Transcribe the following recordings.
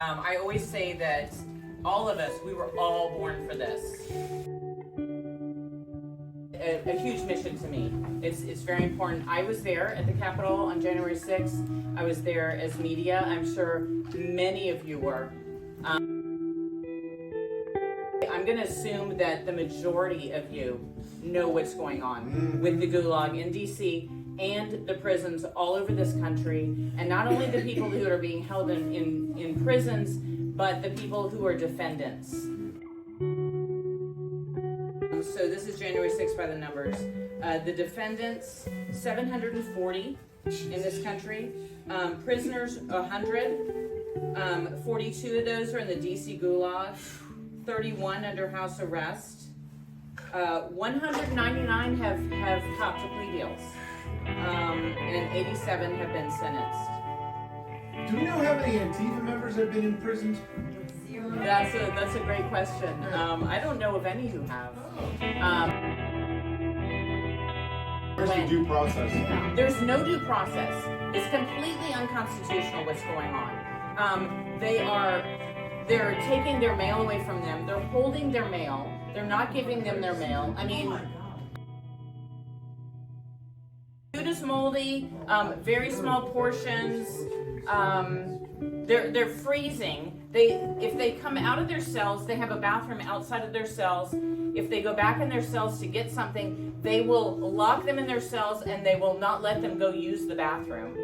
I always say that all of us, we were all born for this. A huge mission to me. It's very important. I was there at the Capitol on January 6th. I was there as media. I'm sure many of you were. I'm going to assume that the majority of you know what's going on with the Gulag in DC and the prisons all over this country, and not only the people who are being held in prisons, but the people who are defendants. So this is January 6th by the numbers. The defendants, 740 in this country. Prisoners, 100. 42 of those are in the DC Gulag. 31 under house arrest. 199 have copped to plea deals. And 87 have been sentenced. Do we know how many Antifa members have been in prisons? That's a great question. I don't know of any who have. Where's the due process? There's no due process. It's completely unconstitutional what's going on. They're taking their mail away from them. They're holding their mail. They're not giving them their mail. I mean, food is moldy, very small portions. They're freezing. If they come out of their cells, they have a bathroom outside of their cells. If they go back in their cells to get something, they will lock them in their cells and they will not let them go use the bathroom.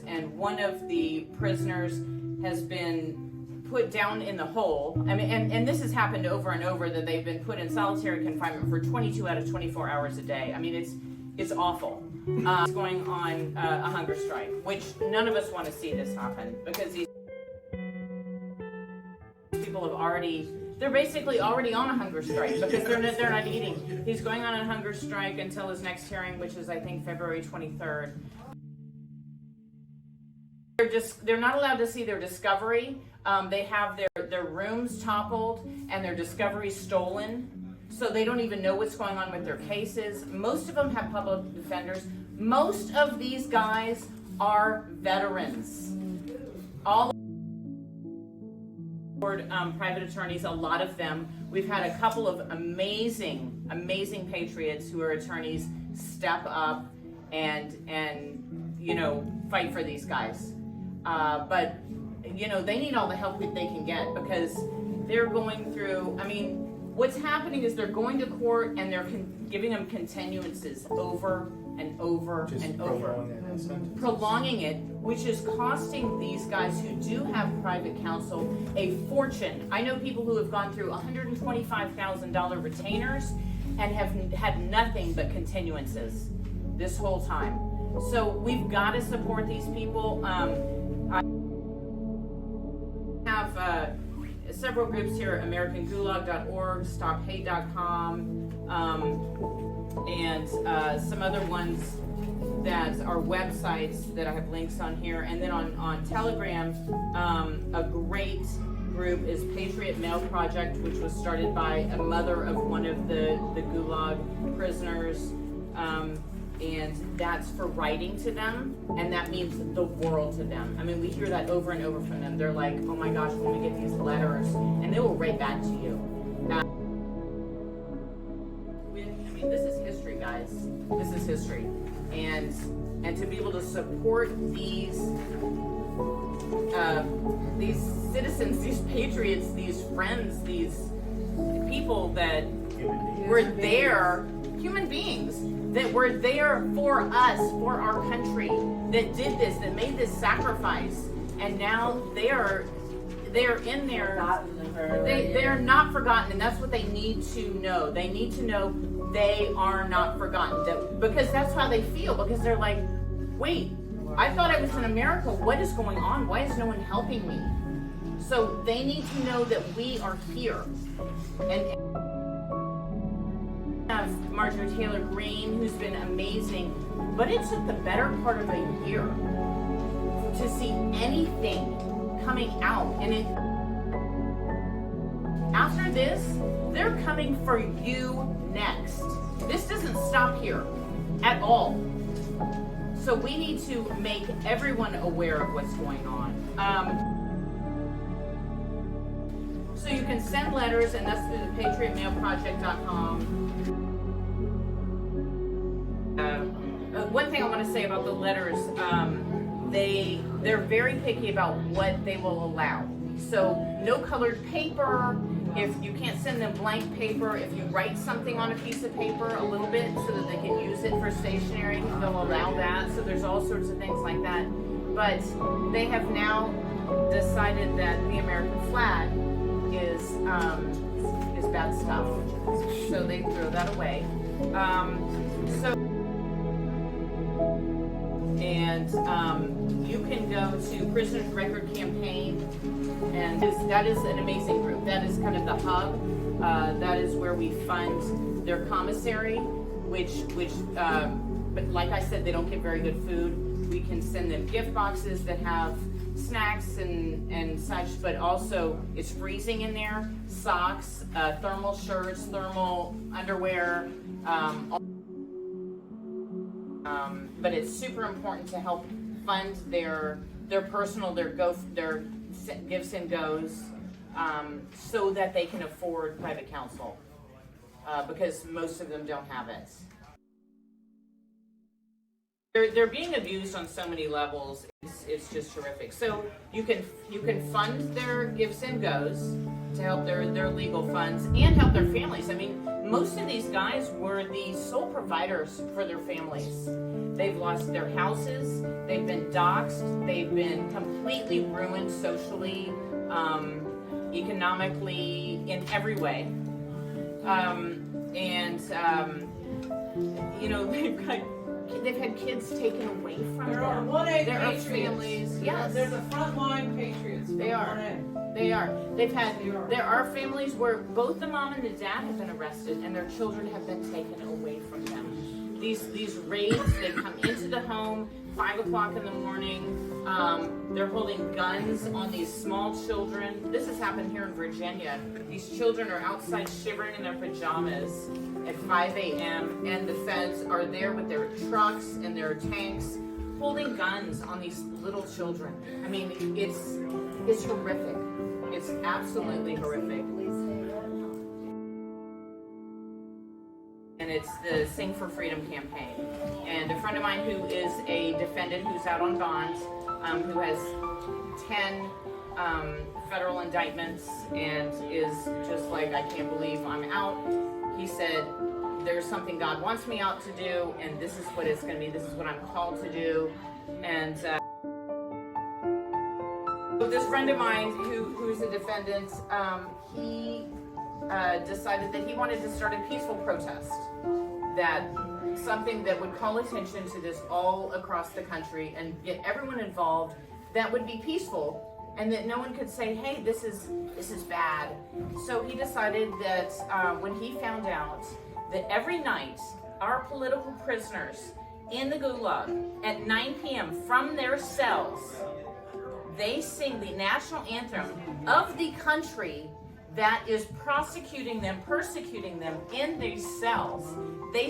And one of the prisoners has been put down in the hole. I mean, and this has happened over and over, that they've been put in solitary confinement for 22 out of 24 hours a day. I mean, it's awful. It's going on a hunger strike, which none of us want to see this happen, because these people they're basically already on a hunger strike because they're not eating. He's going on a hunger strike until his next hearing, which is I think February 23rd. They're not allowed to see their discovery. They have their rooms toppled and their discovery stolen. So they don't even know what's going on with their cases. Most of them have public defenders. Most of these guys are veterans. All private attorneys, a lot of them. We've had a couple of amazing patriots who are attorneys step up and fight for these guys. But they need all the help that they can get, because they're going through, I mean, what's happening is they're going to court and they're giving them continuances over and over and over. Prolonging it, which is costing these guys who do have private counsel a fortune. I know people who have gone through $125,000 retainers and have had nothing but continuances this whole time. So we've got to support these people. I have several groups here: AmericanGulag.org, StopHate.com, and some other ones that are websites that I have links on here. And then on Telegram, a great group is Patriot Mail Project, which was started by a mother of one of the Gulag prisoners. And that's for writing to them, and that means the world to them. I mean, we hear that over and over from them. They're like, oh my gosh, when we get these letters, and they will write back to you. I mean, this is history, guys. This is history. And to be able to support these citizens, these patriots, these friends, these people that were there, human beings, that were there for us, for our country, that did this, that made this sacrifice, and now they're in there. They're not forgotten, and that's what they need to know. They need to know they are not forgotten, because that's how they feel. Because they're like, wait, I thought I was in America. What is going on? Why is no one helping me? So they need to know that we are here. And have Marjorie Taylor Greene, who's been amazing, but it took the better part of a year to see anything coming out. And after this, they're coming for you next. This doesn't stop here at all. So we need to make everyone aware of what's going on. So you can send letters, and that's through the patriotmailproject.com. One thing I want to say about the letters, they're very picky about what they will allow. So no colored paper. If you can't send them blank paper, if you write something on a piece of paper a little bit so that they can use it for stationery, they'll allow that. So there's all sorts of things like that. But they have now decided that the American flag is bad stuff. So they throw that away. You can go to Prisoners Record Campaign, and that is an amazing group. That is kind of the hub. That is where we fund their commissary, but like I said, they don't get very good food. We can send them gift boxes that have snacks and such, but also it's freezing in there. Socks, thermal shirts, thermal underwear. But it's super important to help fund their personal, their gives and goes, so that they can afford private counsel, because most of them don't have it. They're being abused on so many levels. It's just terrific. So you can fund their gives and goes to help their legal funds and help their families. I mean, most of these guys were the sole providers for their families. They've lost their houses, they've been doxxed, they've been completely ruined socially, economically, in every way. They've had kids taken away from There them. are 1A There are Patriots. families. Yes, They're the frontline Patriots. They are. 1A. They are. There are families where both the mom and the dad have been arrested, and their children have been taken away from them. These raids, they come into the home 5 o'clock in the morning. They're holding guns on these small children. This has happened here in Virginia. These children are outside shivering in their pajamas at 5 a.m. and the feds are there with their trucks and their tanks holding guns on these little children. I mean, it's horrific. It's absolutely horrific. And it's the Sing for Freedom campaign. And a friend of mine who is a defendant who's out on bond, who has 10 federal indictments and is just like, I can't believe I'm out. He said, there's something God wants me out to do, and this is what it's going to be. This is what I'm called to do. And this friend of mine who's a defendant, he decided that he wanted to start a peaceful protest, that something that would call attention to this all across the country and get everyone involved, that would be peaceful, and that no one could say, hey, this is bad. So he decided that when he found out that every night our political prisoners in the gulag at 9 p.m. from their cells, they sing the national anthem of the country that is prosecuting them, persecuting them in these cells. They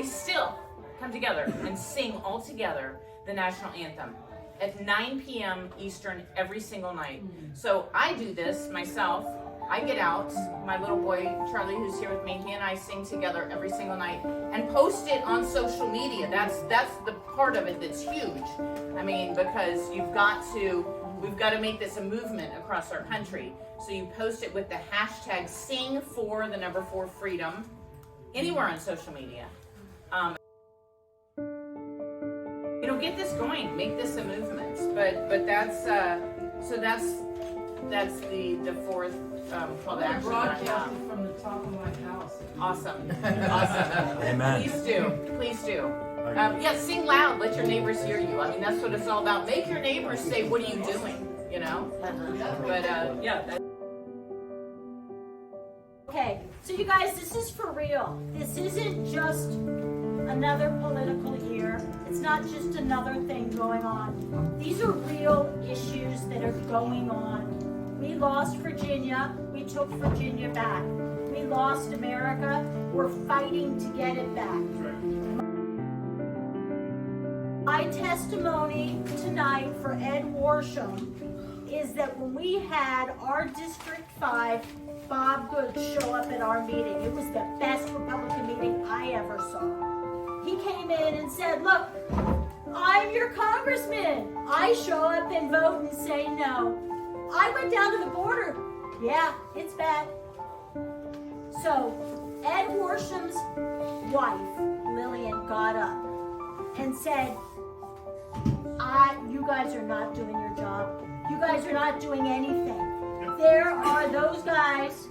still come together and sing all together the national anthem at 9 p.m. Eastern every single night. So I do this myself. I get out, my little boy Charlie, who's here with me, he and I sing together every single night and post it on social media. That's the part of it that's huge. I mean, because we've got to make this a movement across our country. So you post it with the hashtag #4 freedom anywhere on social media. Get this going, make this a movement. But that's the fourth call to action. Broadcast it from the top of my house. Awesome. Amen. Please do. Sing loud. Let your neighbors hear you. I mean, that's what it's all about. Make your neighbors say, "What are you doing?" You know. But Okay, so you guys, this is for real. This isn't just another political year. It's not just another thing going on. These are real issues that are going on. We lost Virginia. We took Virginia back. We lost America. We're fighting to get it back. My testimony tonight for Ed Worsham is that when we had our District 5 Bob Good show up at our meeting, it was the best Republican meeting I ever saw. He came in and said, look, I'm your congressman. I show up and vote and say no. I went down to the border. Yeah, it's bad. So Ed Worsham's wife, Lillian, got up and said, you guys are not doing your job. You guys are not doing anything. There are those guys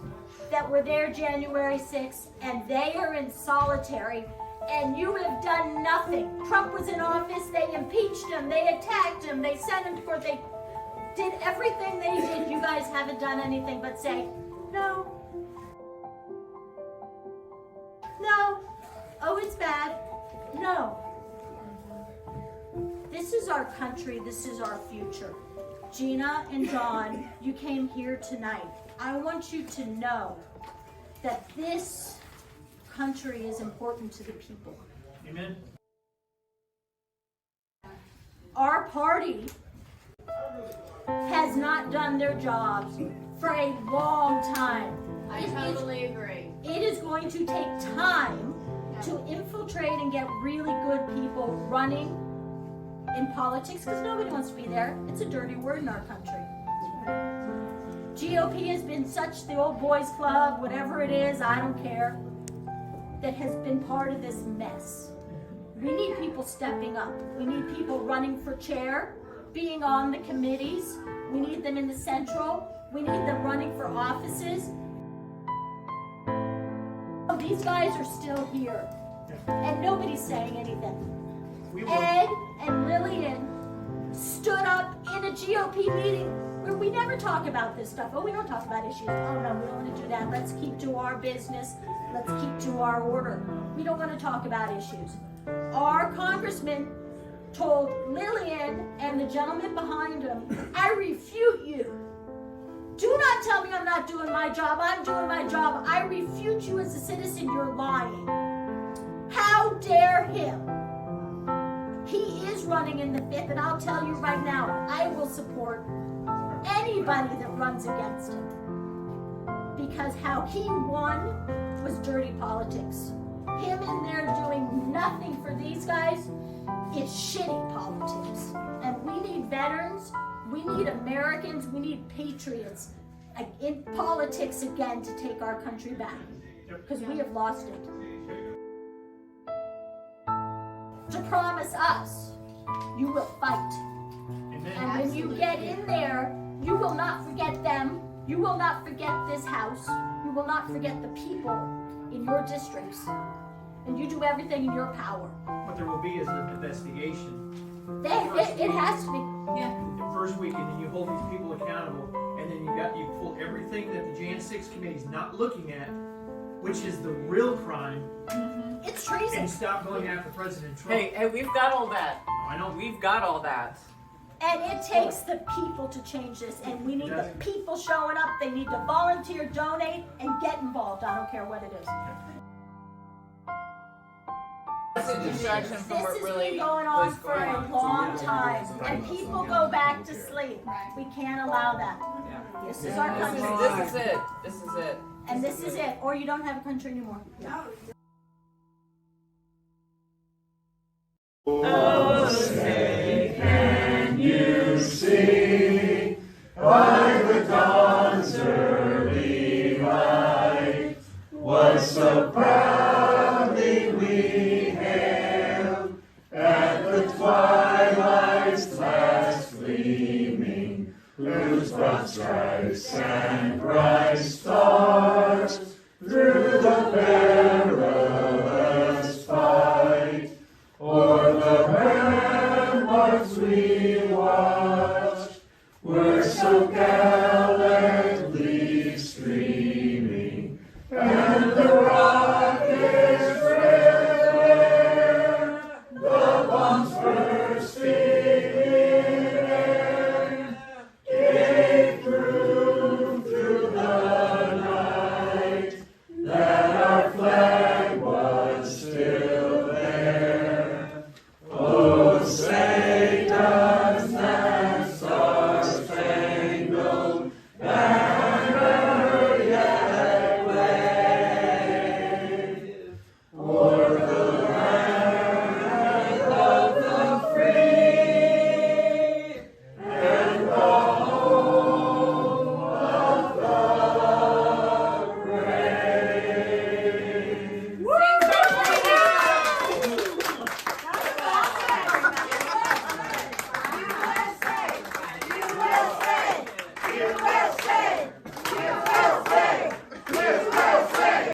that were there January 6th, and they are in solitary, and you have done nothing. Trump was in office, they impeached him, they attacked him, they sent him to court, they did everything they did. You guys haven't done anything but say, no. No. Oh, it's bad. No. This is our country, this is our future. Gina and John, you came here tonight. I want you to know that this country is important to the people. Amen. Our party has not done their jobs for a long time. I totally agree. It is going to take time to infiltrate and get really good people running in politics, because nobody wants to be there. It's a dirty word in our country. GOP has been such the old boys club, whatever it is, I don't care, that has been part of this mess. We need people stepping up. We need people running for chair, being on the committees. We need them in the central. We need them running for offices. Oh, these guys are still here, and nobody's saying anything. Ed and Lillian stood up in a GOP meeting where we never talk about this stuff. Oh, we don't talk about issues. Oh no, we don't want to do that. Let's keep to our business. Let's keep to our order. We don't want to talk about issues. Our congressman told Lillian and the gentleman behind him, I refute you. Do not tell me I'm not doing my job. I'm doing my job. I refute you as a citizen. You're lying. How dare him? He is running in the 5th, and I'll tell you right now, I will support anybody that runs against him. Because how he won was dirty politics. Him in there doing nothing for these guys is shitty politics. And we need veterans, we need Americans, we need patriots in politics again to take our country back. Because we have lost it. To promise us, you will fight. Amen. And when you get in there, you will not forget them. You will not forget this house. You will not forget the people in your districts. And you do everything in your power. What there will be is an investigation. It has to be. Yeah. The first week, and then you hold these people accountable, and then you pull everything that the Jan 6 committee is not looking at, which is the real crime, It's treason. and stop going after President Trump. Hey, we've got all that. I know. We've got all that. And it takes the people to change this. And we need the people showing up. They need to volunteer, donate, and get involved. I don't care what it is. It's a distraction from This what has really been going on was for going a on. long time. And people go back to sleep. We can't allow that. This is our country. This is it. This is it. And this is it. Or you don't have a country anymore. Oh, say, can you see why the dawn's early light was so proudly we hailed at the twilight's last gleaming, whose broad stripes and bright